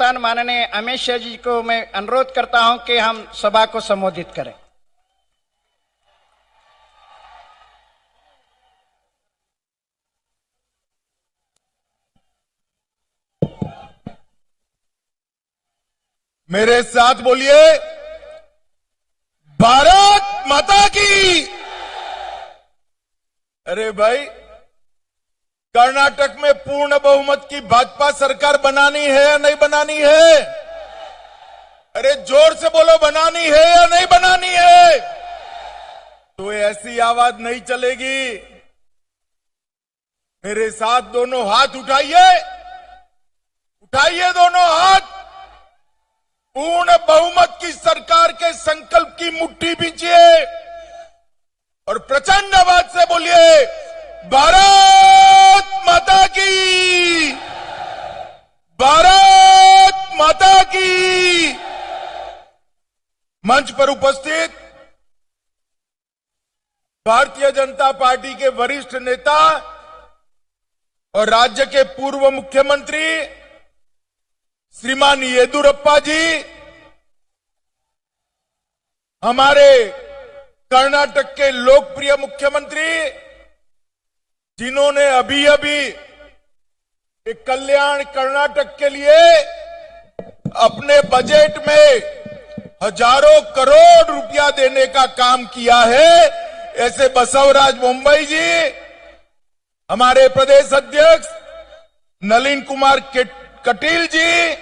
प्रधान माननीय अमित शाह जी को मैं अनुरोध करता हूं कि हम सभा को संबोधित करें। मेरे साथ बोलिए, भारत माता की। अरे भाई, कर्नाटक में पूर्ण बहुमत की भाजपा सरकार बनानी है या नहीं बनानी है? अरे जोर से बोलो, बनानी है या नहीं बनानी है? तो ऐसी आवाज नहीं चलेगी। मेरे साथ दोनों हाथ उठाइए, उठाइए दोनों हाथ। पूर्ण बहुमत की सरकार के संकल्प की मुट्ठी बींचिए और प्रचंड आवाज से बोलिए, भारत माता की, भारत माता की। मंच पर उपस्थित भारतीय जनता पार्टी के वरिष्ठ नेता और राज्य के पूर्व मुख्यमंत्री श्रीमान येदुरप्पा जी, हमारे कर्नाटक के लोकप्रिय मुख्यमंत्री, जिन्होंने अभी अभी एक कल्याण कर्नाटक के लिए अपने बजट में हजारों करोड़ रुपया देने का काम किया है, ऐसे बसवराज बोम्मई जी, हमारे प्रदेश अध्यक्ष नलिन कुमार कटील जी,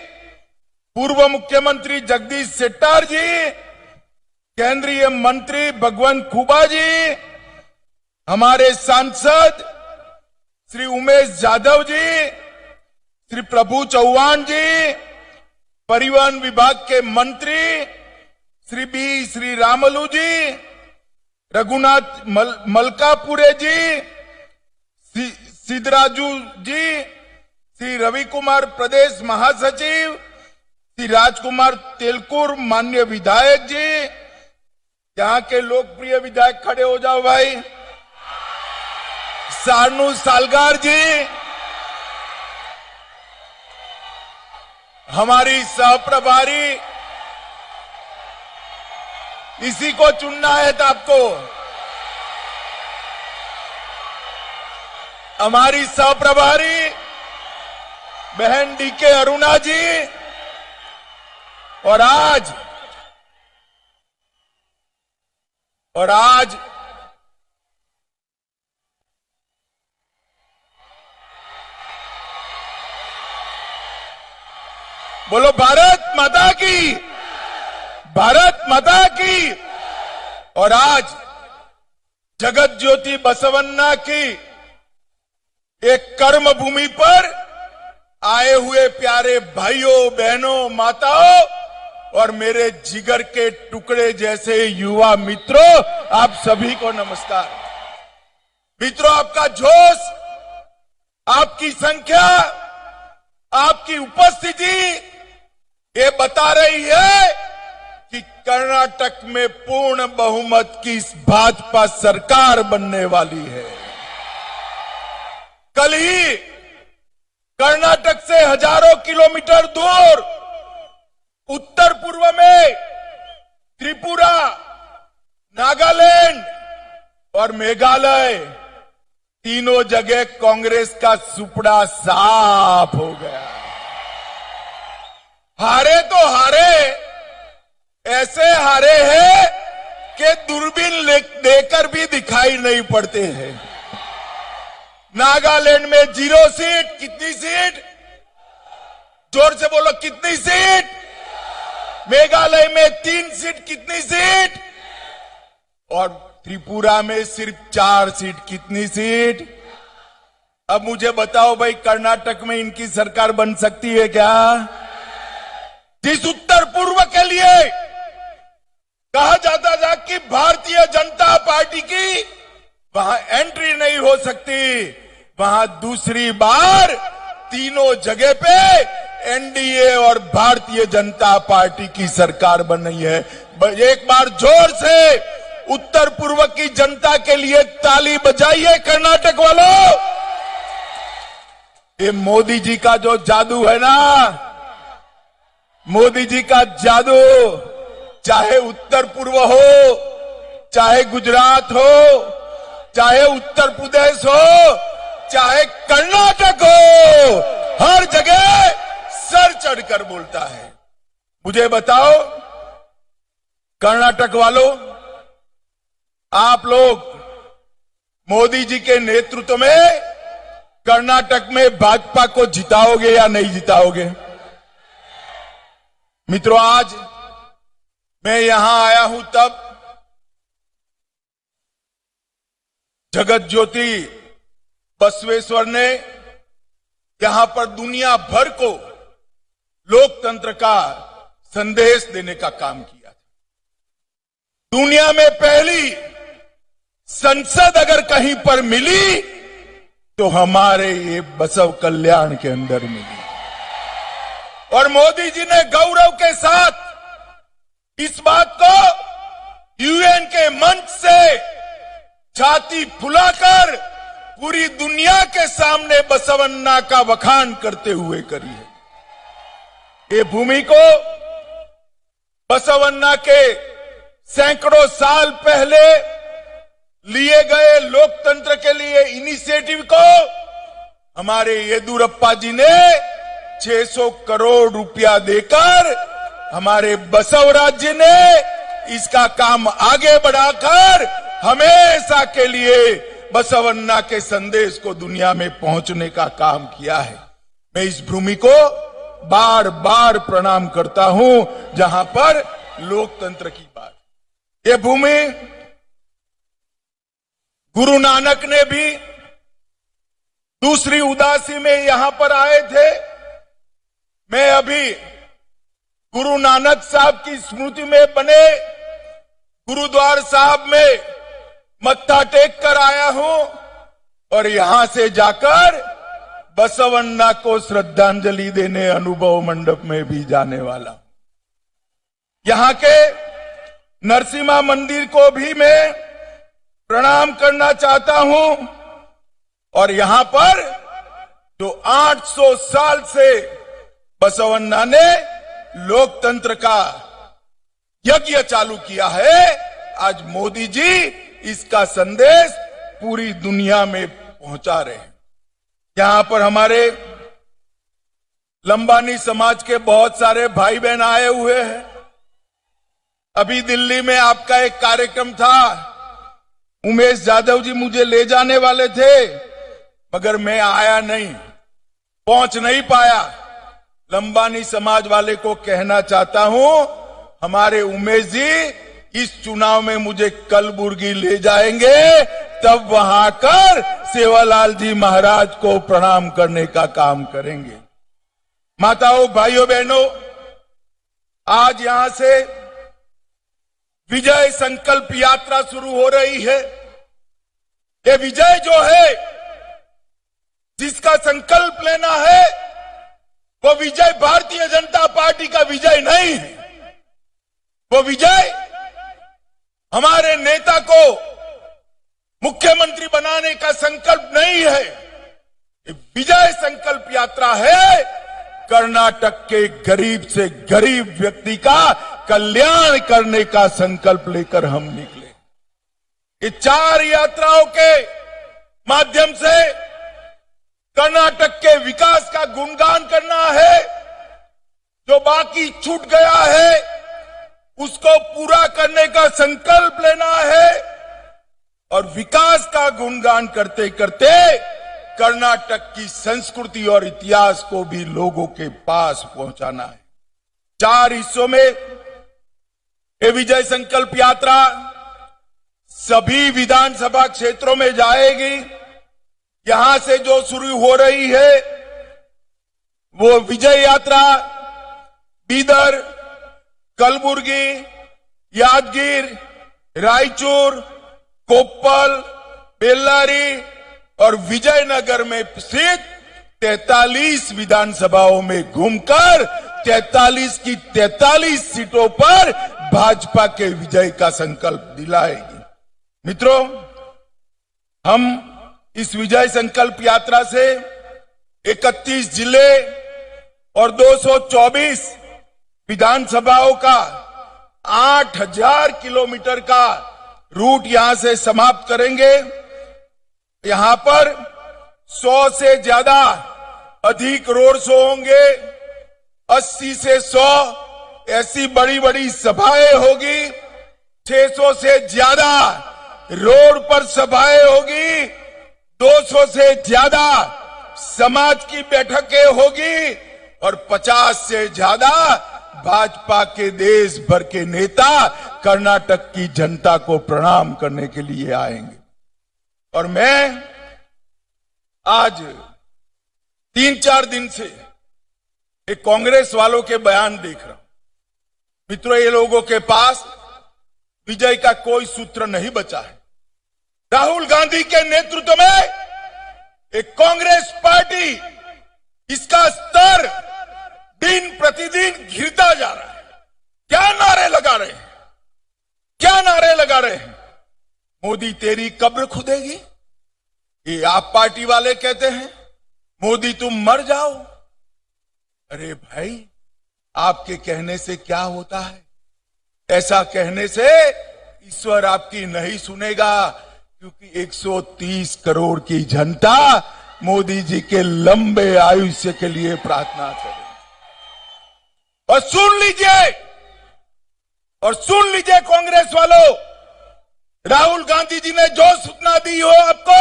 पूर्व मुख्यमंत्री जगदीश शेट्टर जी, केंद्रीय मंत्री भगवंत खुबा जी, हमारे सांसद श्री उमेश यादव जी, श्री प्रभु चौहान जी, परिवहन विभाग के मंत्री श्री रामलू जी, रघुनाथ मलकापुरे जी, सिद्धराजू जी, श्री रवि कुमार प्रदेश महासचिव, श्री राजकुमार तेलकुर माननीय विधायक जी, यहाँ के लोकप्रिय विधायक खड़े हो जाओ भाई, सानू सालगार जी, हमारी सहप्रभारी, इसी को चुनना है तो आपको, हमारी सहप्रभारी बहन डीके अरुणा जी, और आज बोलो, भारत माता की, भारत माता की। और आज जगत ज्योति बसवन्ना की एक कर्म भूमि पर आए हुए प्यारे भाइयों, बहनों, माताओं और मेरे जिगर के टुकड़े जैसे युवा मित्रों, आप सभी को नमस्कार। मित्रों, आपका जोश, आपकी संख्या, आपकी उपस्थिति ये बता रही है कि कर्नाटक में पूर्ण बहुमत की भाजपा सरकार बनने वाली है। कल ही कर्नाटक से हजारों किलोमीटर दूर उत्तर पूर्व में त्रिपुरा, नागालैंड और मेघालय, तीनों जगह कांग्रेस का सुपड़ा साफ हो गया। हारे तो हारे, ऐसे हारे हैं कि दूरबीन देकर भी दिखाई नहीं पड़ते हैं। नागालैंड में 0 सीट, कितनी सीट? जोर से बोलो, कितनी सीट? मेघालय में 3 सीट, कितनी सीट? और त्रिपुरा में सिर्फ 4 सीट, कितनी सीट? अब मुझे बताओ भाई, कर्नाटक में इनकी सरकार बन सकती है क्या? जिस उत्तर पूर्व के लिए कहा जाता था कि भारतीय जनता पार्टी की वहां एंट्री नहीं हो सकती, वहां दूसरी बार तीनों जगह पे एनडीए और भारतीय जनता पार्टी की सरकार बन रही है। एक बार जोर से उत्तर पूर्व की जनता के लिए ताली बजाइए कर्नाटक वालों। ये मोदी जी का जो जादू है ना, मोदी जी का जादू, चाहे उत्तर पूर्व हो, चाहे गुजरात हो, चाहे उत्तर प्रदेश हो, चाहे कर्नाटक हो, हर जगह सर चढ़कर बोलता है। मुझे बताओ कर्नाटक वालों, आप लोग मोदी जी के नेतृत्व में कर्नाटक में भाजपा को जिताओगे या नहीं जिताओगे? मित्रों, आज मैं यहां आया हूं तब जगत ज्योति बसवेश्वर ने यहां पर दुनिया भर को लोकतंत्र का संदेश देने का काम किया था। दुनिया में पहली संसद अगर कहीं पर मिली तो हमारे ये बसव कल्याण के अंदर मिली, और मोदी जी ने गौरव के साथ इस बात को यूएन के मंच से छाती फुलाकर पूरी दुनिया के सामने बसवन्ना का बखान करते हुए करी है। ये भूमि को बसवन्ना के सैकड़ों साल पहले लिए गए लोकतंत्र के लिए इनिशिएटिव को हमारे येदुरप्पा जी ने 600 करोड़ रुपया देकर हमारे बसव राज्य ने इसका काम आगे बढ़ाकर हमेशा के लिए बसवन्ना के संदेश को दुनिया में पहुंचने का काम किया है। मैं इस भूमि को बार बार प्रणाम करता हूं जहां पर लोकतंत्र की बात। ये भूमि गुरु नानक ने भी दूसरी उदासी में यहां पर आए थे। मैं अभी गुरु नानक साहब की स्मृति में बने गुरुद्वार साहब में मत्था टेक कर आया हूं और यहां से जाकर बसवन्ना को श्रद्धांजलि देने अनुभव मंडप में भी जाने वाला हूं। यहां के नरसिम्हा मंदिर को भी मैं प्रणाम करना चाहता हूं, और यहां पर जो 800 साल से बसवन्ना ने लोकतंत्र का यज्ञ चालू किया है, आज मोदी जी इसका संदेश पूरी दुनिया में पहुंचा रहे हैं। यहां पर हमारे लंबानी समाज के बहुत सारे भाई बहन आए हुए हैं। अभी दिल्ली में आपका एक कार्यक्रम था, उमेश यादव जी मुझे ले जाने वाले थे, मगर मैं आया नहीं, पहुंच नहीं पाया। लंबानी समाज वाले को कहना चाहता हूं, हमारे उमेश जी इस चुनाव में मुझे कलबुर्गी ले जाएंगे, तब वहां कर सेवालाल जी महाराज को प्रणाम करने का काम करेंगे। माताओं, भाइयों, बहनों, आज यहां से विजय संकल्प यात्रा शुरू हो रही है। ये विजय जो है, जिसका संकल्प लेना है, वो विजय भारतीय जनता पार्टी का विजय नहीं है। वो विजय हमारे नेता को मुख्यमंत्री बनाने का संकल्प नहीं है। ये विजय संकल्प यात्रा है कर्नाटक के गरीब से गरीब व्यक्ति का कल्याण करने का संकल्प लेकर हम निकले। ये 4 यात्राओं के माध्यम से कर्नाटक के विकास का गुणगान करना है। जो बाकी छूट गया है उसको पूरा करने का संकल्प लेना है, और विकास का गुणगान करते करते कर्नाटक की संस्कृति और इतिहास को भी लोगों के पास पहुंचाना है। 4 हिस्सों में ये विजय संकल्प यात्रा सभी विधानसभा क्षेत्रों में जाएगी। यहां से जो शुरू हो रही है वो विजय यात्रा बीदर, कलबुर्गी, यादगीर, रायचूर, कोप्पल, बेल्लारी और विजयनगर में स्थित 43 विधानसभाओं में घूमकर 43 की 43 सीटों पर भाजपा के विजय का संकल्प दिलाएगी। मित्रों, हम इस विजय संकल्प यात्रा से 31 जिले और 224 विधानसभाओं का 8,000 किलोमीटर का रूट यहां से समाप्त करेंगे। यहां पर 100 से ज्यादा अधिक रोड शो होंगे, 80 से 100 ऐसी बड़ी बड़ी सभाएं होगी, 600 से ज्यादा रोड पर सभाएं होगी, 200 से ज्यादा समाज की बैठकें होगी और 50 से ज्यादा भाजपा के देश भर के नेता कर्नाटक की जनता को प्रणाम करने के लिए आएंगे। और मैं आज 3-4 दिन से एक कांग्रेस वालों के बयान देख रहा हूं। मित्रों, ये लोगों के पास विजय का कोई सूत्र नहीं बचा है। राहुल गांधी के नेतृत्व में एक कांग्रेस पार्टी, इसका स्तर दिन प्रतिदिन गिरता जा रहा है। क्या नारे लगा रहे हैं, क्या नारे लगा रहे हैं? मोदी तेरी कब्र खुदेगी, ये आप पार्टी वाले कहते हैं। मोदी तुम मर जाओ। अरे भाई, आपके कहने से क्या होता है? ऐसा कहने से ईश्वर आपकी नहीं सुनेगा, क्योंकि 130 करोड़ की जनता मोदी जी के लंबे आयुष्य के लिए प्रार्थना करे। और सुन लीजिए कांग्रेस वालों, राहुल गांधी जी ने जो सूचना दी हो आपको,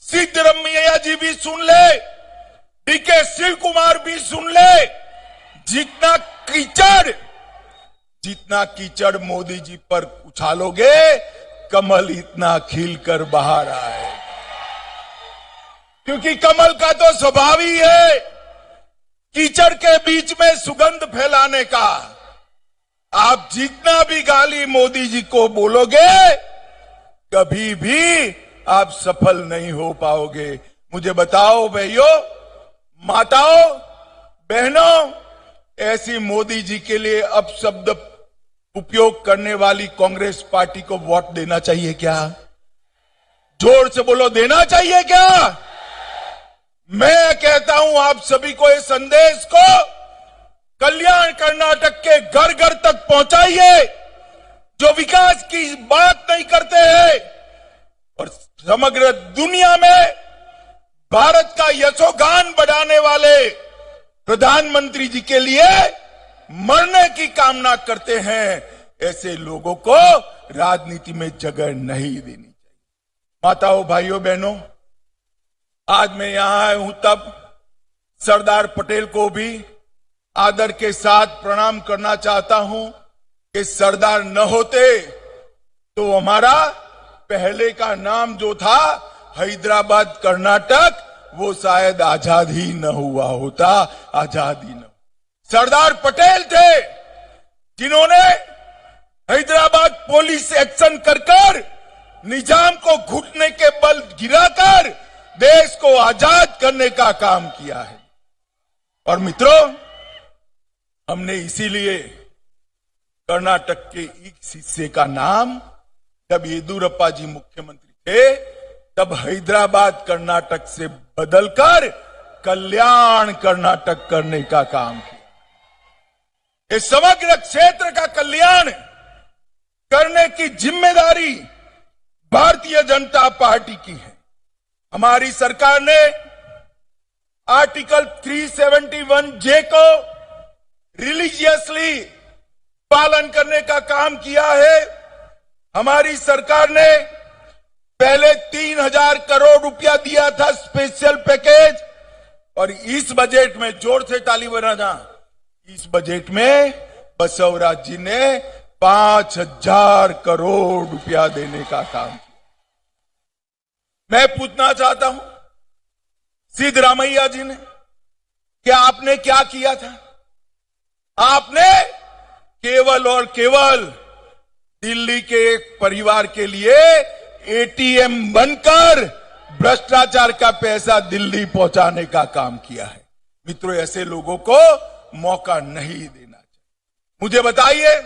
सिद्धरमैया जी भी सुन ले, डीके शिव कुमार भी सुन ले। जितना कीचड़ मोदी जी पर उछालोगे, कमल इतना खिलकर बाहर आए। क्योंकि कमल का तो स्वभाव ही है कीचड़ के बीच में सुगंध फैलाने का। आप जितना भी गाली मोदी जी को बोलोगे, कभी भी आप सफल नहीं हो पाओगे। मुझे बताओ भाइयों, माताओं, बहनों, ऐसी मोदी जी के लिए अपशब्द उपयोग करने वाली कांग्रेस पार्टी को वोट देना चाहिए क्या? जोर से बोलो, देना चाहिए क्या? मैं कहता हूं आप सभी को इस संदेश को कल्याण कर्नाटक के घर घर तक पहुंचाइए, जो विकास की बात नहीं करते हैं और समग्र दुनिया में भारत का यशोगान बढ़ाने वाले प्रधानमंत्री जी के लिए मरने की कामना करते हैं। ऐसे लोगों को राजनीति में जगह नहीं देनी चाहिए। माताओं, भाइयों, बहनों, आज मैं यहां आया हूं तब सरदार पटेल को भी आदर के साथ प्रणाम करना चाहता हूं कि सरदार न होते तो हमारा पहले का नाम जो था हैदराबाद कर्नाटक, वो शायद आजाद ही न हुआ होता, आजाद ही न। सरदार पटेल थे जिन्होंने हैदराबाद पुलिस एक्शन कर निजाम को घुटने के बल गिराकर देश को आजाद करने का काम किया है। और मित्रों, हमने इसीलिए कर्नाटक के एक हिस्से का नाम, जब येदियुरप्पा जी मुख्यमंत्री थे, तब हैदराबाद कर्नाटक से बदलकर कल्याण कर्नाटक करने का काम किया। इस समग्र क्षेत्र का कल्याण करने की जिम्मेदारी भारतीय जनता पार्टी की है। हमारी सरकार ने आर्टिकल 371J को रिलीजियसली पालन करने का काम किया है। हमारी सरकार ने पहले 3,000 करोड़ रुपया दिया था स्पेशल पैकेज, और इस बजट में, जोर से ताली बजाना, इस बजट में बसवराज जी ने 5,000 करोड़ रुपया देने का काम किया। मैं पूछना चाहता हूं सिद्धरामैया जी ने, क्या आपने क्या किया था? आपने केवल और केवल दिल्ली के एक परिवार के लिए एटीएम बनकर भ्रष्टाचार का पैसा दिल्ली पहुंचाने का काम किया है। मित्रों, ऐसे लोगों को मौका नहीं देना चाहिए। मुझे बताइए,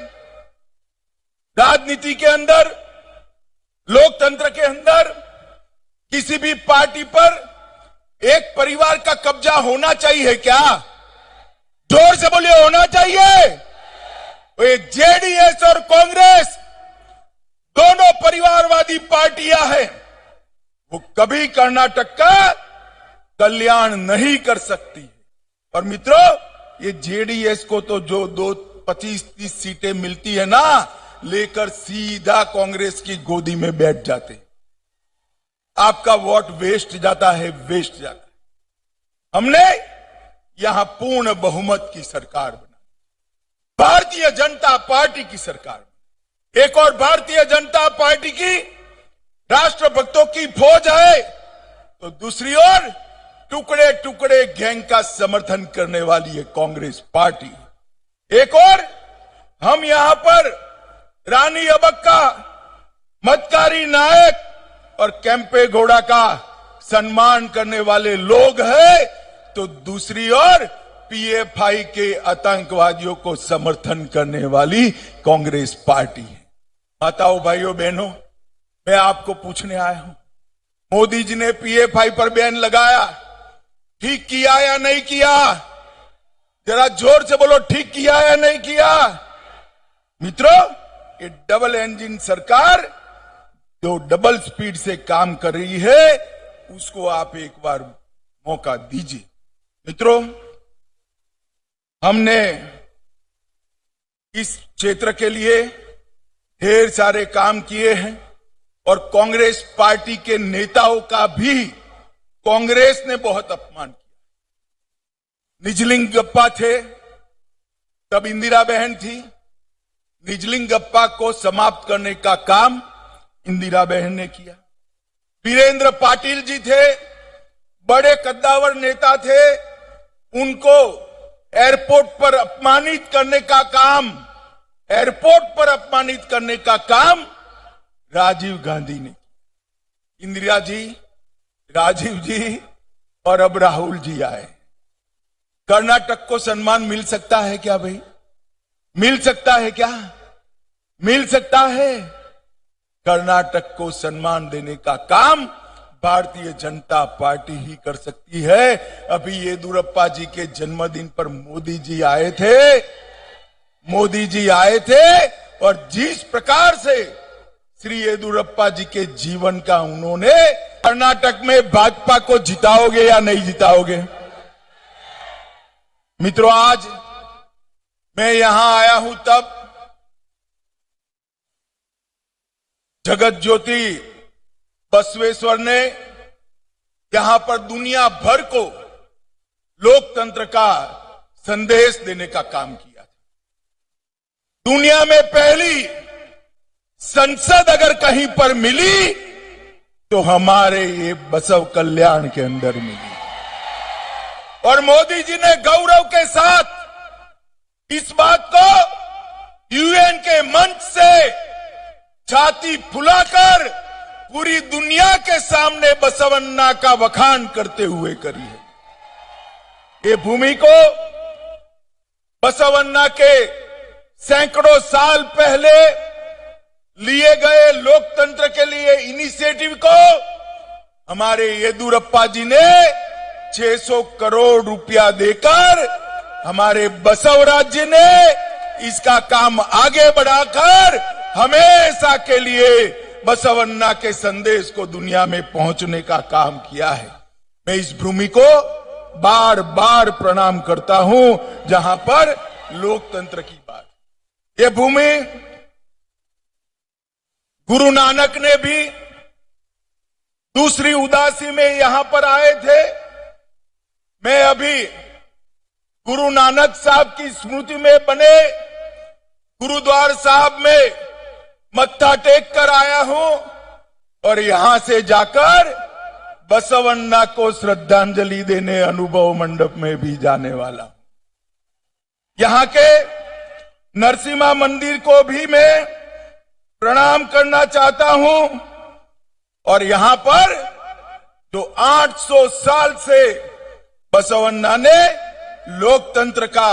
राजनीति के अंदर, लोकतंत्र के अंदर किसी भी पार्टी पर एक परिवार का कब्जा होना चाहिए क्या? जोर से बोलिए, होना चाहिए। ये जेडीएस और कांग्रेस दोनों परिवारवादी पार्टियां हैं, वो कभी कर्नाटक का कल्याण नहीं कर सकती। और मित्रों, ये जेडीएस को तो जो 25-30 सीटें मिलती है ना, लेकर सीधा कांग्रेस की गोदी में बैठ जाते। आपका वोट वेस्ट जाता है, वेस्ट जाता है। हमने यहां पूर्ण बहुमत की सरकार बनाई, भारतीय जनता पार्टी की सरकार। एक और भारतीय जनता पार्टी की राष्ट्रभक्तों की फौज है, तो दूसरी ओर टुकड़े टुकड़े गैंग का समर्थन करने वाली है कांग्रेस पार्टी। एक और हम यहां पर रानी अबक्का, मतकारी नायक और कैंपे गौड़ा का सम्मान करने वाले लोग हैं, तो दूसरी ओर पीएफआई के आतंकवादियों को समर्थन करने वाली कांग्रेस पार्टी है। माताओं, भाइयों, बहनों, मैं आपको पूछने आया हूं, मोदी जी ने पीएफआई पर बैन लगाया, ठीक किया या नहीं किया? जरा जोर से बोलो, ठीक किया या नहीं किया? मित्रों, ये डबल इंजन सरकार जो डबल स्पीड से काम कर रही है, उसको आप एक बार मौका दीजिए। मित्रों, हमने इस क्षेत्र के लिए ढेर सारे काम किए हैं और कांग्रेस पार्टी के नेताओं का भी कांग्रेस ने बहुत अपमान किया। निजलिंगप्पा थे, तब इंदिरा बहन थी। निजलिंगप्पा को समाप्त करने का काम इंदिरा बहन ने किया। वीरेंद्र पाटिल जी थे, बड़े कद्दावर नेता थे, उनको एयरपोर्ट पर अपमानित करने का काम राजीव गांधी ने। इंदिरा जी, राजीव जी और अब राहुल जी आए। कर्नाटक को सम्मान मिल सकता है क्या भाई? मिल सकता है क्या? मिल सकता है। कर्नाटक को सम्मान देने का काम भारतीय जनता पार्टी ही कर सकती है। अभी येदियुरप्पा जी के जन्मदिन पर मोदी जी आए थे और जिस प्रकार से श्री येदियुरप्पा जी के जीवन का उन्होंने, कर्नाटक में भाजपा को जिताओगे या नहीं जिताओगे? मित्रों, आज मैं यहां आया हूं तब जगत ज्योति बसवेश्वर ने यहां पर दुनिया भर को लोकतंत्र का संदेश देने का काम किया था। दुनिया में पहली संसद अगर कहीं पर मिली तो हमारे ये बसव कल्याण के अंदर मिली। और मोदी जी ने गौरव के साथ इस बात को यूएन के मंच से छाती फुलाकर पूरी दुनिया के सामने बसवन्ना का बखान करते हुए करी है। ये भूमि को बसवन्ना के सैकड़ों साल पहले लिए गए लोकतंत्र के लिए इनिशिएटिव को हमारे येदियुरप्पा जी ने 600 करोड़ रुपया देकर, हमारे बसव राज्य ने इसका काम आगे बढ़ाकर हमेशा के लिए बसवन्ना के संदेश को दुनिया में पहुंचने का काम किया है। मैं इस भूमि को बार बार प्रणाम करता हूं जहां पर लोकतंत्र की बात। ये भूमि गुरु नानक ने भी दूसरी उदासी में यहां पर आए थे। मैं अभी गुरु नानक साहब की स्मृति में बने गुरुद्वार साहब में मत्था टेक कर आया हूं और यहां से जाकर बसवन्ना को श्रद्धांजलि देने अनुभव मंडप में भी जाने वाला हूं। यहां के नरसिम्हा मंदिर को भी मैं प्रणाम करना चाहता हूं और यहां पर जो 800 साल से बसवन्ना ने लोकतंत्र का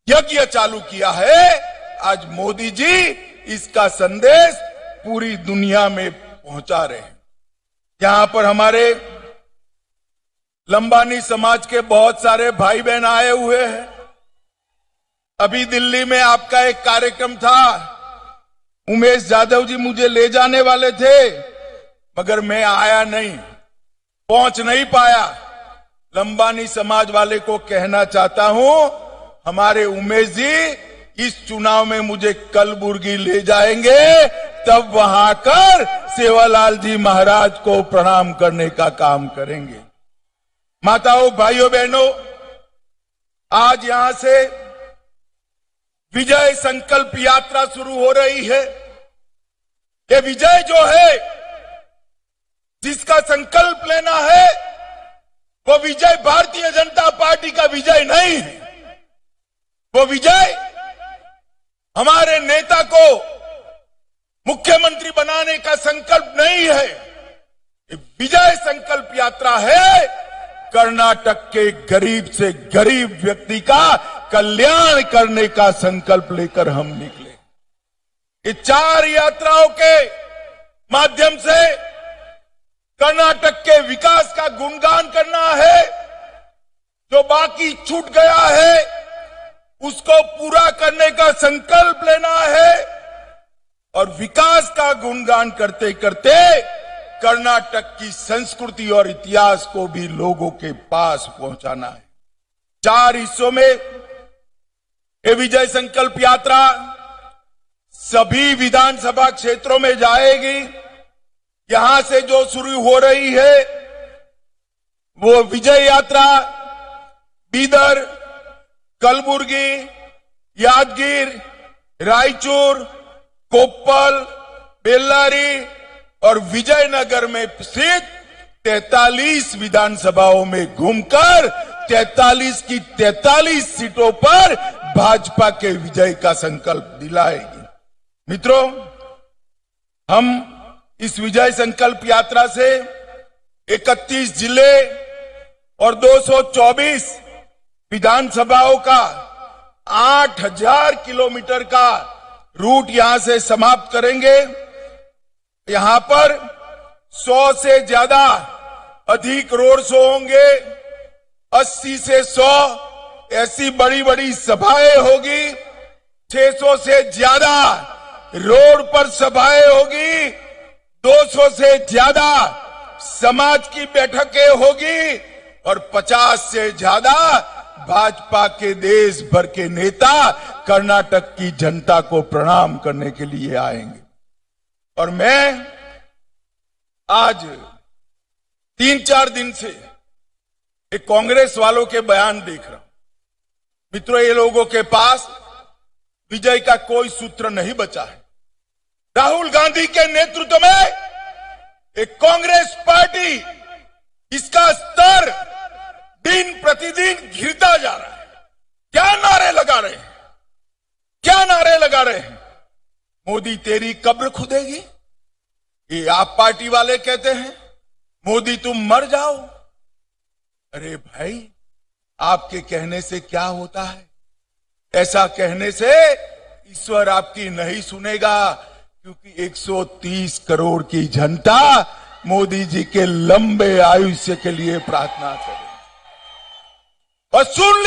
यज्ञ चालू किया है, आज मोदी जी इसका संदेश पूरी दुनिया में पहुंचा रहे हैं। यहां पर हमारे लंबानी समाज के बहुत सारे भाई बहन आए हुए हैं। अभी दिल्ली में आपका एक कार्यक्रम था, उमेश यादव जी मुझे ले जाने वाले थे, मगर मैं आया नहीं, पहुंच नहीं पाया। लंबानी समाज वाले को कहना चाहता हूं, हमारे उमेश जी इस चुनाव में मुझे कलबुर्गी ले जाएंगे, तब वहां कर सेवालाल जी महाराज को प्रणाम करने का काम करेंगे। माताओं, भाइयों, बहनों, आज यहां से विजय संकल्प यात्रा शुरू हो रही है। ये विजय जो है, जिसका संकल्प लेना है, वो विजय भारतीय जनता पार्टी का विजय नहीं है। वो विजय हमारे नेता को मुख्यमंत्री बनाने का संकल्प नहीं है। ये विजय संकल्प यात्रा है कर्नाटक के गरीब से गरीब व्यक्ति का कल्याण करने का संकल्प लेकर हम निकले। ये 4 यात्राओं के माध्यम से कर्नाटक के विकास का गुणगान करना है। जो बाकी छूट गया है उसको पूरा करने का संकल्प लेना है और विकास का गुणगान करते करते कर्नाटक की संस्कृति और इतिहास को भी लोगों के पास पहुंचाना है। 4 हिस्सों में ये विजय संकल्प यात्रा सभी विधानसभा क्षेत्रों में जाएगी। यहां से जो शुरू हो रही है वो विजय यात्रा बीदर, कलबुर्गी, यादगीर, रायचूर, कोप्पल, बेल्लारी और विजयनगर में स्थित 43 विधानसभाओं में घूमकर 43 की 43 सीटों पर भाजपा के विजय का संकल्प दिलाएगी। मित्रों, हम इस विजय संकल्प यात्रा से 31 जिले और 224 विधानसभाओं का 8000 किलोमीटर का रूट यहां से समाप्त करेंगे। यहां पर 100 से ज्यादा अधिक रोड शो होंगे, 80 से 100 ऐसी बड़ी बड़ी सभाएं होगी, 600 से ज्यादा रोड पर सभाएं होगी, 200 से ज्यादा समाज की बैठकें होगी और 50 से ज्यादा भाजपा के देश भर के नेता कर्नाटक की जनता को प्रणाम करने के लिए आएंगे। और मैं आज 3-4 दिन से एक कांग्रेस वालों के बयान देख रहा हूं। मित्रों, ये लोगों के पास विजय का कोई सूत्र नहीं बचा है। राहुल गांधी के नेतृत्व में एक कांग्रेस पार्टी, इसका स्तर दिन प्रतिदिन गिरता जा रहा है। क्या नारे लगा रहे हैं, क्या नारे लगा रहे हैं? मोदी तेरी कब्र खुदेगी, ये आप पार्टी वाले कहते हैं। मोदी तुम मर जाओ। अरे भाई, आपके कहने से क्या होता है? ऐसा कहने से ईश्वर आपकी नहीं सुनेगा, क्योंकि 130 करोड़ की जनता मोदी जी के लंबे आयुष्य के लिए प्रार्थना करे। और सुन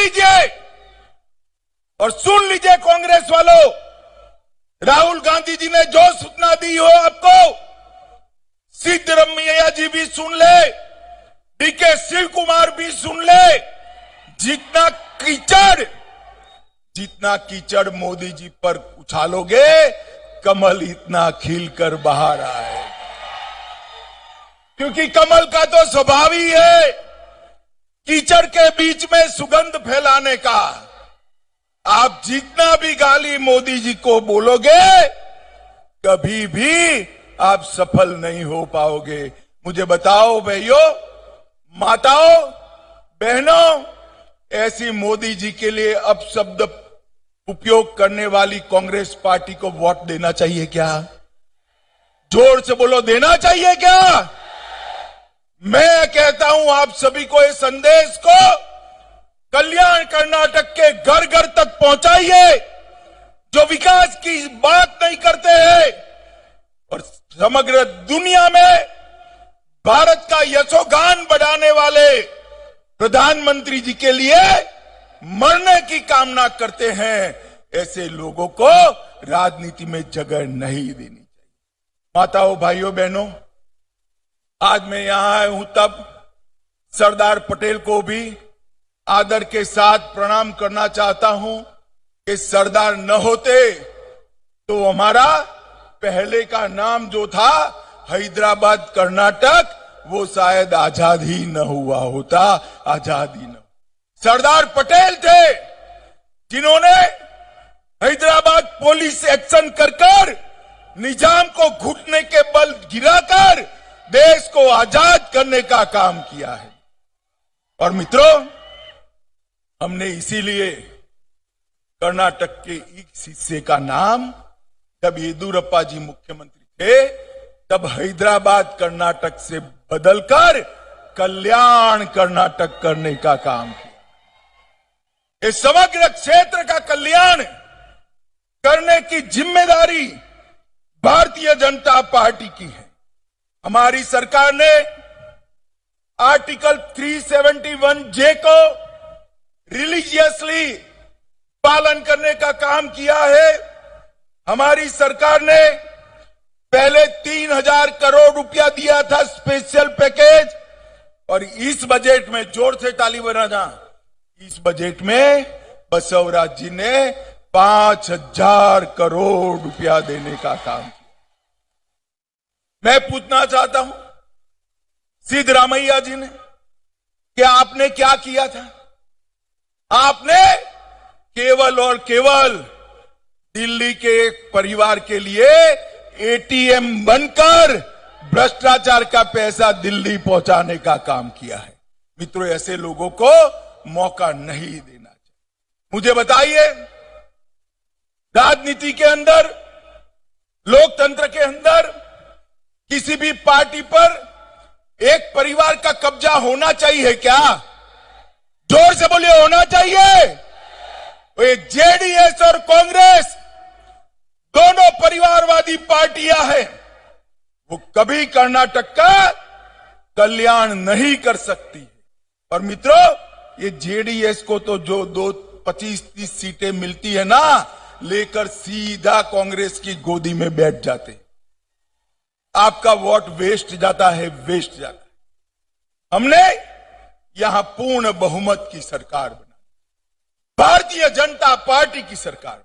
लीजिए कांग्रेस वालों, राहुल गांधी जी ने जो सूचना दी हो आपको, सिद्धरमैया जी भी सुन ले, डीके शिव कुमार भी सुन ले। जितना कीचड़ मोदी जी पर उछालोगे, कमल इतना खिलकर बाहर आए। क्योंकि कमल का तो स्वभाव ही है कीचड़ के बीच में सुगंध फैलाने का। आप जितना भी गाली मोदी जी को बोलोगे, कभी भी आप सफल नहीं हो पाओगे। मुझे बताओ भाइयों, माताओं, बहनों, ऐसी मोदी जी के लिए अपशब्द उपयोग करने वाली कांग्रेस पार्टी को वोट देना चाहिए क्या? जोर से बोलो, देना चाहिए क्या? मैं कहता हूं आप सभी को इस संदेश को कल्याण कर्नाटक के घर घर तक पहुंचाइए, जो विकास की बात नहीं करते हैं और समग्र दुनिया में भारत का यशोगान बढ़ाने वाले प्रधानमंत्री जी के लिए मरने की कामना करते हैं, ऐसे लोगों को राजनीति में जगह नहीं देनी चाहिए। माताओं, भाइयों, बहनों, आज मैं यहां आया हूं तब सरदार पटेल को भी आदर के साथ प्रणाम करना चाहता हूं कि सरदार न होते तो हमारा पहले का नाम जो था हैदराबाद कर्नाटक, वो शायद आजाद ही न हुआ होता, आजाद ही न। सरदार पटेल थे जिन्होंने हैदराबाद पुलिस एक्शन कर निजाम को घुटने के बल गिराकर देश को आजाद करने का काम किया है। और मित्रों, हमने इसीलिए कर्नाटक के इस हिस्से का नाम, जब येदियुरप्पा जी मुख्यमंत्री थे, तब हैदराबाद कर्नाटक से बदलकर कल्याण कर्नाटक करने का काम किया। इस समग्र क्षेत्र का कल्याण करने की जिम्मेदारी भारतीय जनता पार्टी की है। हमारी सरकार ने आर्टिकल 371J को रिलीजियसली पालन करने का काम किया है। हमारी सरकार ने पहले 3,000 करोड़ रुपया दिया था स्पेशल पैकेज, और इस बजट में, जोर से ताली बजाना, इस बजट में बसवराज जी ने 5,000 करोड़ रुपया देने का काम किया। मैं पूछना चाहता हूं सिद्धरामैया जी ने, कि आपने क्या किया था? आपने केवल और केवल दिल्ली के एक परिवार के लिए एटीएम बनकर भ्रष्टाचार का पैसा दिल्ली पहुंचाने का काम किया है। मित्रों, ऐसे लोगों को मौका नहीं देना चाहिए। मुझे बताइए, राजनीति के अंदर, लोकतंत्र के अंदर किसी भी पार्टी पर एक परिवार का कब्जा होना चाहिए क्या? जोर से बोलिए, होना चाहिए। ये जेडीएस और कांग्रेस दोनों परिवारवादी पार्टियां हैं, वो कभी कर्नाटक का कल्याण नहीं कर सकती। और मित्रों, ये जेडीएस को तो जो 25-30 सीटें मिलती है ना, लेकर सीधा कांग्रेस की गोदी में बैठ जाते। आपका वोट वेस्ट जाता है, वेस्ट जाता है। हमने यहां पूर्ण बहुमत की सरकार बनाई, भारतीय जनता पार्टी की सरकार।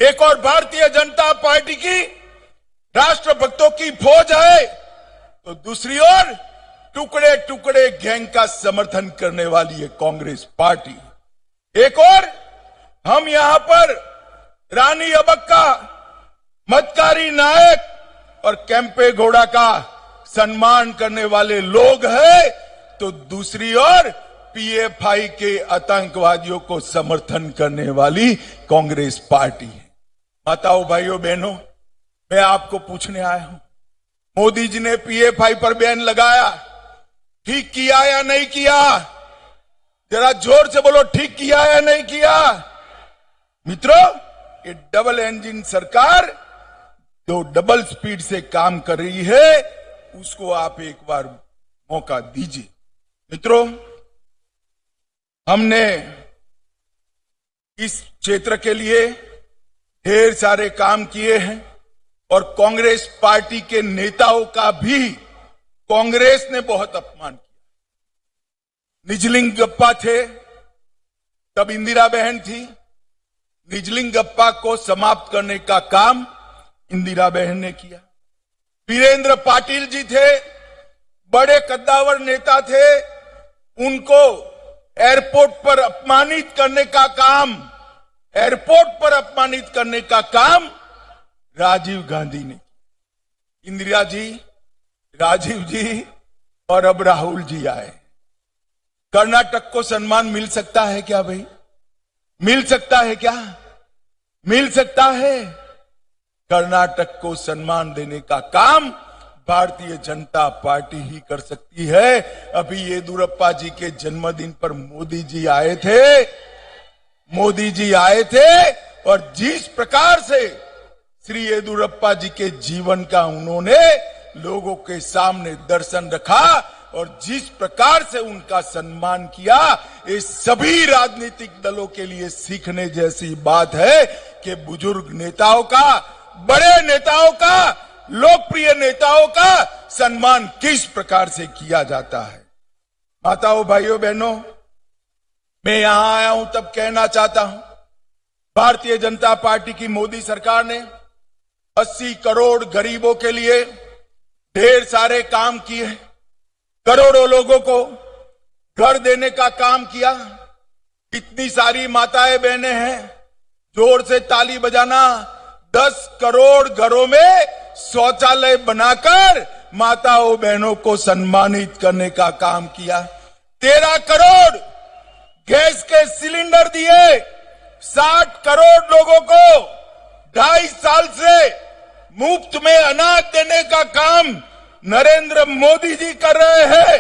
एक और भारतीय जनता पार्टी की राष्ट्रभक्तों की फौज है, तो दूसरी ओर टुकड़े टुकड़े गैंग का समर्थन करने वाली है कांग्रेस पार्टी। एक और हम यहां पर रानी अबक्का, मतकारी नायक और केम्पे गौड़ा का सम्मान करने वाले लोग हैं, तो दूसरी ओर पीएफआई के आतंकवादियों को समर्थन करने वाली कांग्रेस पार्टी है। माताओं, भाइयों, बहनों, मैं आपको पूछने आया हूं, मोदी जी ने पीएफआई पर बैन लगाया, ठीक किया या नहीं किया? जरा जोर से बोलो, ठीक किया या नहीं किया? मित्रों, ये डबल इंजन सरकार जो डबल स्पीड से काम कर रही है, उसको आप एक बार मौका दीजिए। मित्रों, हमने इस क्षेत्र के लिए ढेर सारे काम किए हैं, और कांग्रेस पार्टी के नेताओं का भी कांग्रेस ने बहुत अपमान किया। निजलिंगप्पा थे, तब इंदिरा बहन थी। निजलिंगप्पा को समाप्त करने का काम इंदिरा बहन ने किया। वीरेंद्र पाटिल जी थे, बड़े कद्दावर नेता थे, उनको एयरपोर्ट पर अपमानित करने का काम, एयरपोर्ट पर अपमानित करने का काम राजीव गांधी ने। इंदिरा जी, राजीव जी और अब राहुल जी आए। कर्नाटक को सम्मान मिल सकता है क्या भाई? मिल सकता है क्या? मिल सकता है। कर्नाटक को सम्मान देने का काम भारतीय जनता पार्टी ही कर सकती है। अभी येदियुरप्पा जी के जन्मदिन पर मोदी जी आए थे, मोदी जी आए थे, और जिस प्रकार से श्री येदियुरप्पा जी के जीवन का उन्होंने लोगों के सामने दर्शन रखा, और जिस प्रकार से उनका सम्मान किया, ये सभी राजनीतिक दलों के लिए सीखने जैसी बात है कि बुजुर्ग नेताओं का, बड़े नेताओं का, लोकप्रिय नेताओं का सम्मान किस प्रकार से किया जाता है। माताओं, भाइयों, बहनों, मैं यहां आया हूं तब कहना चाहता हूं, भारतीय जनता पार्टी की मोदी सरकार ने 80 करोड़ गरीबों के लिए ढेर सारे काम किए, करोड़ों लोगों को घर देने का काम किया। इतनी सारी माताएं बहनें हैं, जोर से ताली बजाना। 10 करोड़ घरों में शौचालय बनाकर माताओं बहनों को सम्मानित करने का काम किया। 13 करोड़ गैस के सिलेंडर दिए। 60 करोड़ लोगों को 2.5 साल से मुफ्त में अनाज देने का काम नरेंद्र मोदी जी कर रहे हैं।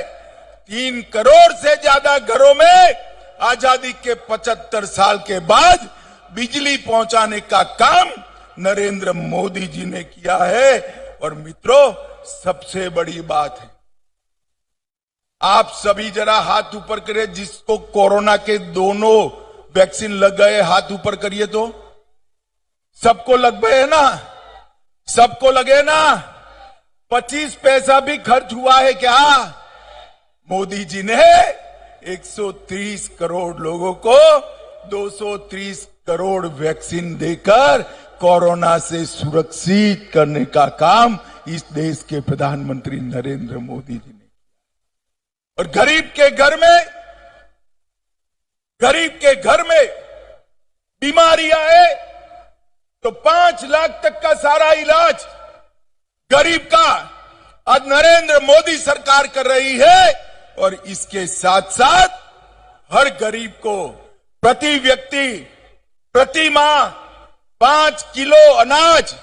3 करोड़ से ज्यादा घरों में आजादी के 75 साल के बाद बिजली पहुंचाने का काम नरेंद्र मोदी जी ने किया है। और मित्रों, सबसे बड़ी बात है, आप सभी जरा हाथ ऊपर करिए, जिसको कोरोना के दोनों वैक्सीन लग गए, हाथ ऊपर करिए। तो सबको लग गए ना? सबको लगे ना? 25 पैसा भी खर्च हुआ है क्या? मोदी जी ने 130 करोड़ लोगों को 230 करोड़ वैक्सीन देकर कोरोना से सुरक्षित करने का काम इस देश के प्रधानमंत्री नरेंद्र मोदी जी ने। और गरीब के घर में बीमारी आए तो 5 लाख तक का सारा इलाज गरीब का आज नरेंद्र मोदी सरकार कर रही है। और इसके साथ साथ हर गरीब को प्रति व्यक्ति, प्रति माह 5 किलो अनाज।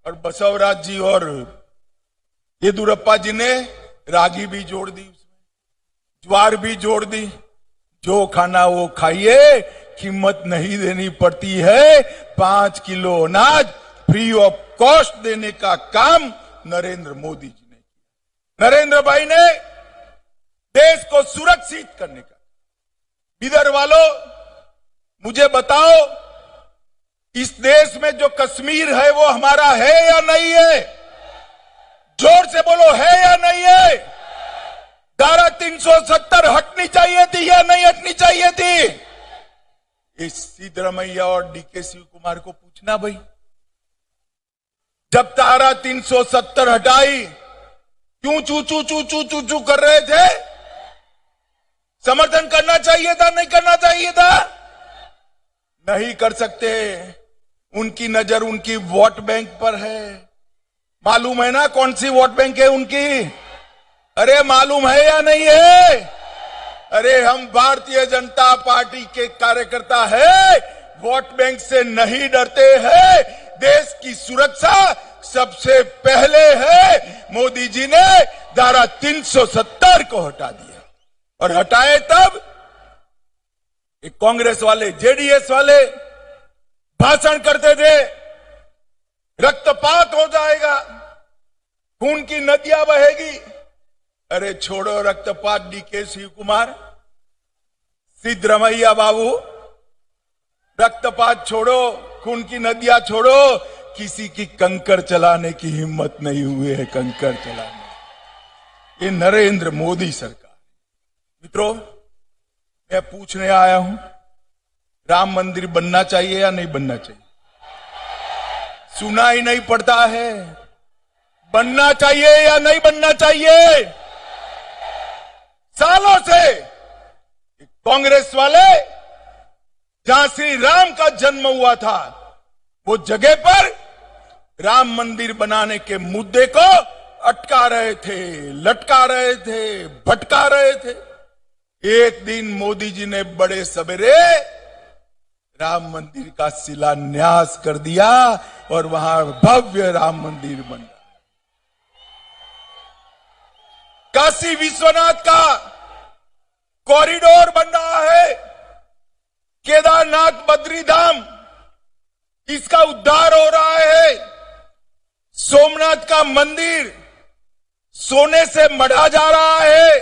और बसवराज जी और येदुरप्पा जी ने रागी भी जोड़ दी, उसमें ज्वार भी जोड़ दी। जो खाना वो खाइए, कीमत नहीं देनी पड़ती है। 5 किलो अनाज फ्री ऑफ कॉस्ट देने का काम नरेंद्र मोदी जी ने किया। नरेंद्र भाई ने देश को सुरक्षित करने का। इधर वालों, मुझे बताओ, इस देश में जो कश्मीर है वो हमारा है या नहीं है? जोर से बोलो, है या नहीं है? धारा 370 हटनी चाहिए थी या नहीं हटनी चाहिए थी? इस सिद्धरमैया और डीके शिव कुमार को पूछना भाई। जब धारा 370 हटाई, क्यों चू चू चू चू चू चू कर रहे थे? समर्थन करना चाहिए था, नहीं करना चाहिए था? नहीं कर सकते। उनकी नजर उनकी वोट बैंक पर है। मालूम है ना कौन सी वोट बैंक है उनकी? अरे मालूम है या नहीं है? अरे हम भारतीय जनता पार्टी के कार्यकर्ता है, वोट बैंक से नहीं डरते हैं। देश की सुरक्षा सबसे पहले है। मोदी जी ने धारा 370 को हटा दिया। और हटाए तब कांग्रेस वाले, जेडीएस वाले भाषण करते थे, रक्तपात हो जाएगा, खून की नदियां बहेगी। अरे छोड़ो रक्तपात, डीके शिव कुमार, सिद्धरमैया बाबू, रक्तपात छोड़ो, खून की नदियां छोड़ो। किसी की कंकर चलाने की हिम्मत नहीं हुई है, कंकर चलाने। ये नरेंद्र मोदी सरकार। मित्रों, मैं पूछने आया हूं, राम मंदिर बनना चाहिए या नहीं बनना चाहिए? सुना ही नहीं पड़ता है। बनना चाहिए या नहीं बनना चाहिए? सालों से कांग्रेस वाले जहां श्री राम का जन्म हुआ था, वो जगह पर राम मंदिर बनाने के मुद्दे को अटका रहे थे, लटका रहे थे, भटका रहे थे। एक दिन मोदी जी ने बड़े सवेरे राम मंदिर का शिलान्यास कर दिया और वहां भव्य राम मंदिर बन गया। काशी विश्वनाथ का कॉरिडोर बन रहा है। केदारनाथ बद्रीधाम, इसका उद्धार हो रहा है। सोमनाथ का मंदिर, सोने से मढ़ा जा रहा है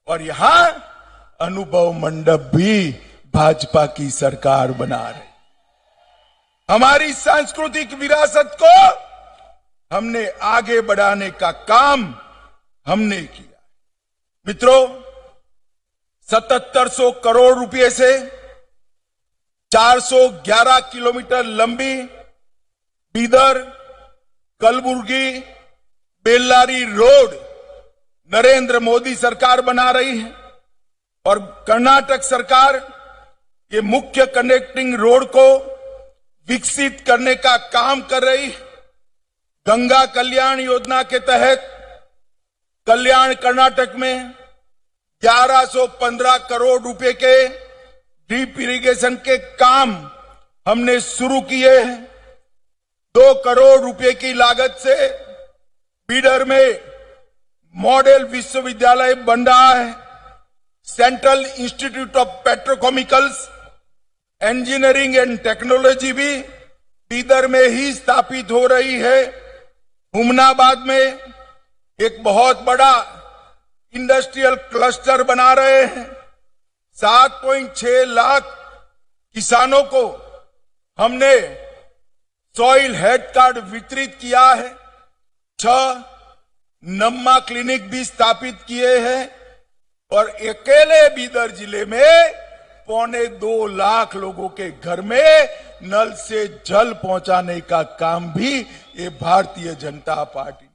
और यहां अनुभव मंडप भी भाजपा की सरकार बना रही। हमारी सांस्कृतिक विरासत को हमने आगे बढ़ाने का काम हमने किया। मित्रों, 7700 करोड़ रुपए से 411 किलोमीटर लंबी बीदर कलबुर्गी बेल्लारी रोड नरेंद्र मोदी सरकार बना रही है और कर्नाटक सरकार ये मुख्य कनेक्टिंग रोड को विकसित करने का काम कर रही है। गंगा कल्याण योजना के तहत कल्याण कर्नाटक में 1115 करोड़ रुपए के ड्रिप इरिगेशन के काम हमने शुरू किए हैं। 2 करोड़ रुपए की लागत से बीडर में मॉडल विश्वविद्यालय बन रहा है। Central institute of petrochemicals engineering and technology भी बीदर में ही स्थापित हो रही है। हुमनाबाद में एक बहुत बड़ा इंडस्ट्रियल क्लस्टर बना रहे हैं। 7.6 लाख किसानों को हमने सॉइल हेल्थ कार्ड वितरित किया है। 6 नम्मा क्लिनिक भी स्थापित किए हैं और अकेले बीदर जिले में 2.25 लाख लोगों के घर में नल से जल पहुंचाने का काम भी ये भारतीय जनता पार्टी ने।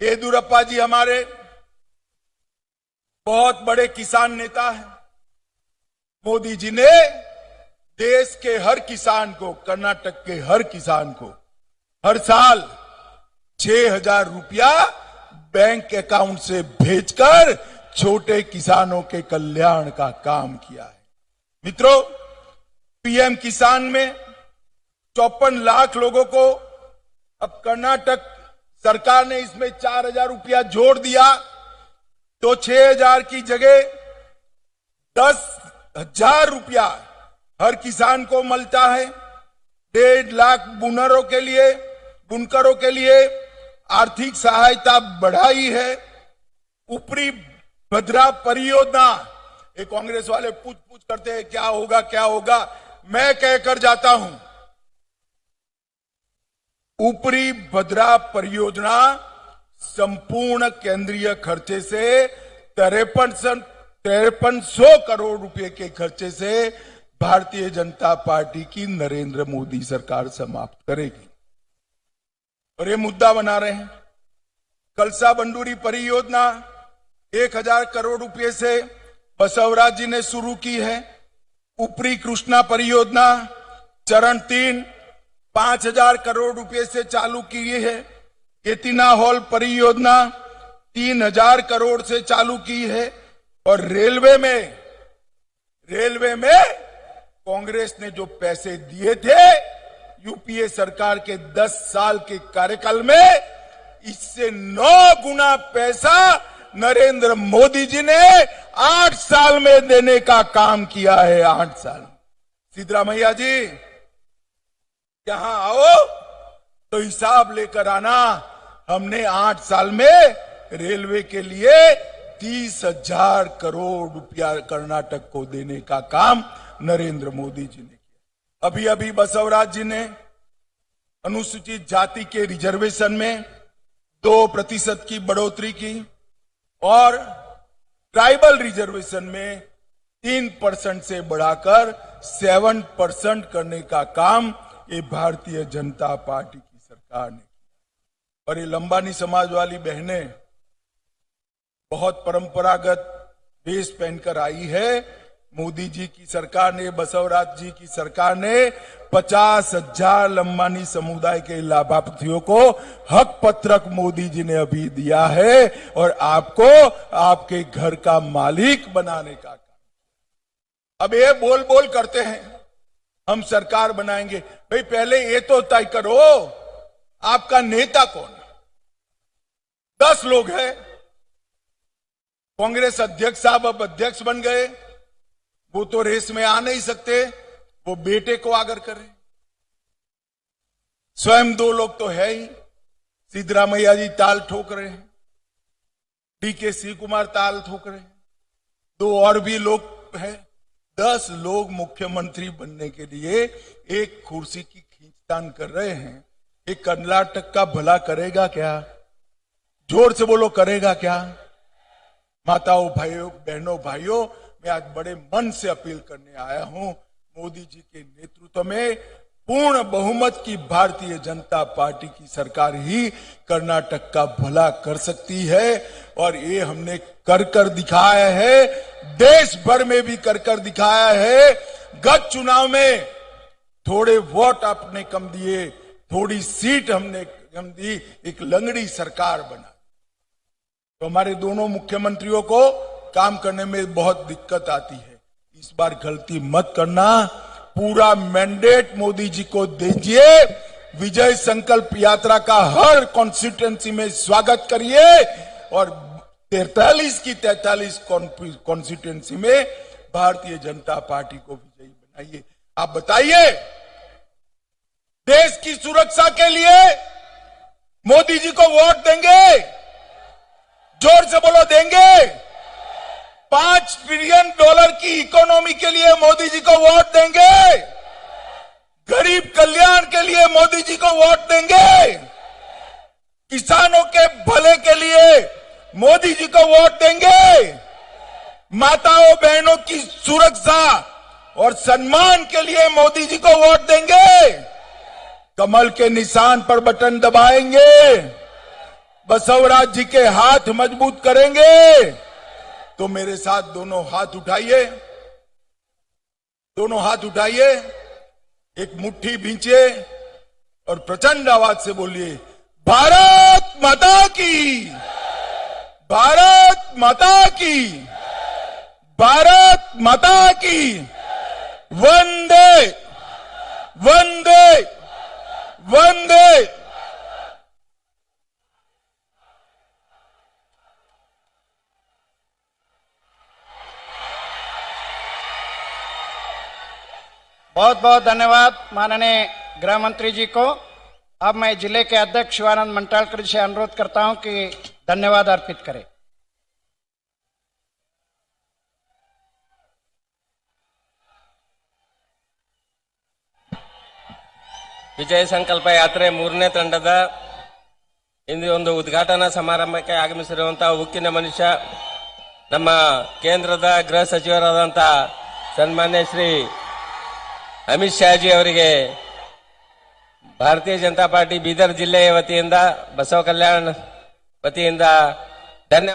येदियुरप्पा जी हमारे बहुत बड़े किसान नेता हैं। मोदी जी ने देश के हर किसान को, कर्नाटक के हर किसान को हर साल 6,000 रुपया बैंक अकाउंट से भेजकर छोटे किसानों के कल्याण का काम किया है। मित्रों, पीएम किसान में 54 लाख लोगों को अब कर्नाटक सरकार ने इसमें 4,000 रुपया जोड़ दिया तो 6,000 की जगह 10,000 रुपया हर किसान को मिलता है। 1.5 लाख बुनकरों के लिए आर्थिक सहायता बढ़ाई है। ऊपरी भद्रा परियोजना, ये कांग्रेस वाले पूछ करते हैं क्या होगा, मैं कहकर जाता हूं, ऊपरी भद्रा परियोजना संपूर्ण केंद्रीय खर्चे से 5300 करोड़ रुपए के खर्चे से भारतीय जनता पार्टी की नरेंद्र मोदी सरकार समाप्त करेगी और ये मुद्दा बना रहे हैं। कलसा बंडूरी परियोजना 1000 करोड़ रुपए से बसवराज जी ने शुरू की है। ऊपरी कृष्णा परियोजना चरण 3 5,000 करोड़ रुपए से चालू की है। केतिना हॉल परियोजना 3,000 करोड़ से चालू की है और रेलवे में कांग्रेस ने जो पैसे दिए थे यूपीए सरकार के 10 साल के कार्यकाल में, इससे 9 गुना पैसा नरेंद्र मोदी जी ने 8 साल में देने का काम किया है। 8 साल। सिद्धरामैया जी यहां आओ तो हिसाब लेकर आना। हमने 8 साल में रेलवे के लिए 30,000 करोड़ रुपया कर्नाटक को देने का काम नरेंद्र मोदी जी ने किया। अभी बसवराज जी ने अनुसूचित जाति के रिजर्वेशन में 2% की बढ़ोतरी की और ट्राइबल रिजर्वेशन में 3% से बढ़ाकर 7% करने का काम ये भारतीय जनता पार्टी की सरकार ने किया। और ये लंबानी समाज वाली बहनें बहुत परंपरागत वेश पहनकर आई है। मोदी जी की सरकार ने, बसवराज जी की सरकार ने 50,000 लंबानी समुदाय के लाभार्थियों को हक पत्रक मोदी जी ने अभी दिया है और आपको आपके घर का मालिक बनाने का काम। अब ये बोल करते हैं हम सरकार बनाएंगे। भाई पहले ये तो तय करो आपका नेता कौन। 10 लोग हैं। कांग्रेस अध्यक्ष साहब अब अध्यक्ष बन गए, वो तो रेस में आ नहीं सकते, वो बेटे को आगर करें। स्वयं 2 लोग तो है ही। सिद्धरामैया जी ताल ठोक रहे हैं। डीके शिव कुमार ताल ठोक रहे हैं, 2 और भी लोग हैं। 10 लोग मुख्यमंत्री बनने के लिए एक कुर्सी की खींचतान कर रहे हैं। ये कर्नाटक का भला करेगा क्या? जोर से बोलो, करेगा क्या? माताओं, भाइयों, बहनों, भाइयों, मैं आज बड़े मन से अपील करने आया हूं, मोदी जी के नेतृत्व में पूर्ण बहुमत की भारतीय जनता पार्टी की सरकार ही कर्नाटक का भला कर सकती है। और ये हमने कर दिखाया है, देश भर में भी कर दिखाया है। गत चुनाव में थोड़े वोट आपने कम दिए, थोड़ी सीट हमने कम दी, एक लंगड़ी सरकार बना। तो हमारे दोनों मुख्यमंत्रियों को काम करने में बहुत दिक्कत आती है। इस बार गलती मत करना, पूरा मैंडेट मोदी जी को दीजिए। विजय संकल्प यात्रा का हर कॉन्स्टिट्यूएंसी में स्वागत करिए और 43 की 43 कॉन्स्टिट्यूएंसी में भारतीय जनता पार्टी को विजयी बनाइए। आप बताइए, देश की सुरक्षा के लिए मोदी जी को वोट देंगे? जोर से बोलो, देंगे? $5 ट्रिलियन की इकोनॉमी के लिए मोदी जी को वोट देंगे? गरीब कल्याण के लिए मोदी जी को वोट देंगे? किसानों के भले के लिए मोदी जी को वोट देंगे? माताओं बहनों की सुरक्षा और सम्मान के लिए मोदी जी को वोट देंगे? कमल के निशान पर बटन दबाएंगे, बसवराज जी के हाथ मजबूत करेंगे। तो मेरे साथ दोनों हाथ उठाइए, दोनों हाथ उठाइए, एक मुट्ठी भींचिए और प्रचंड आवाज से बोलिए, भारत माता की, भारत माता की, भारत माता की, वंदे वंदे वंदे। बहुत बहुत धन्यवाद माननीय गृह मंत्री जी को। अब मैं जिले के अध्यक्ष शिवानंद मंटालकर जी से अनुरोध करता हूं कि धन्यवाद अर्पित करें। ವಿಜಯ ಸಂಕಲ್ಪ ಯಾತ್ರೆ 3ನೇ ತಂಡದ ಇಂದು ಒಂದು ಉದ್ಘಾಟನಾ ಸಮಾರಂಭಕ್ಕೆ ಆಗಮಿಸಿರುವಂತಹ ಉಕ್ಕಿನ ಮನುಷ್ಯ ನಮ್ಮ ಕೇಂದ್ರದ ಗೃಹ ಸಚಿವರಾದಂತಹ ಸನ್ಮಾನ್ಯ ಶ್ರೀ ಅಮಿತ್ ಶಾ ಜಿ ಅವರಿಗೆ ಭಾರತೀಯ ಜನತಾ ಪಾರ್ಟಿ ಬೀದರ್ ಜಿಲ್ಲೆಯ ವತಿಯಿಂದ ಬಸವ ಕಲ್ಯಾಣ ವತಿಯಿಂದ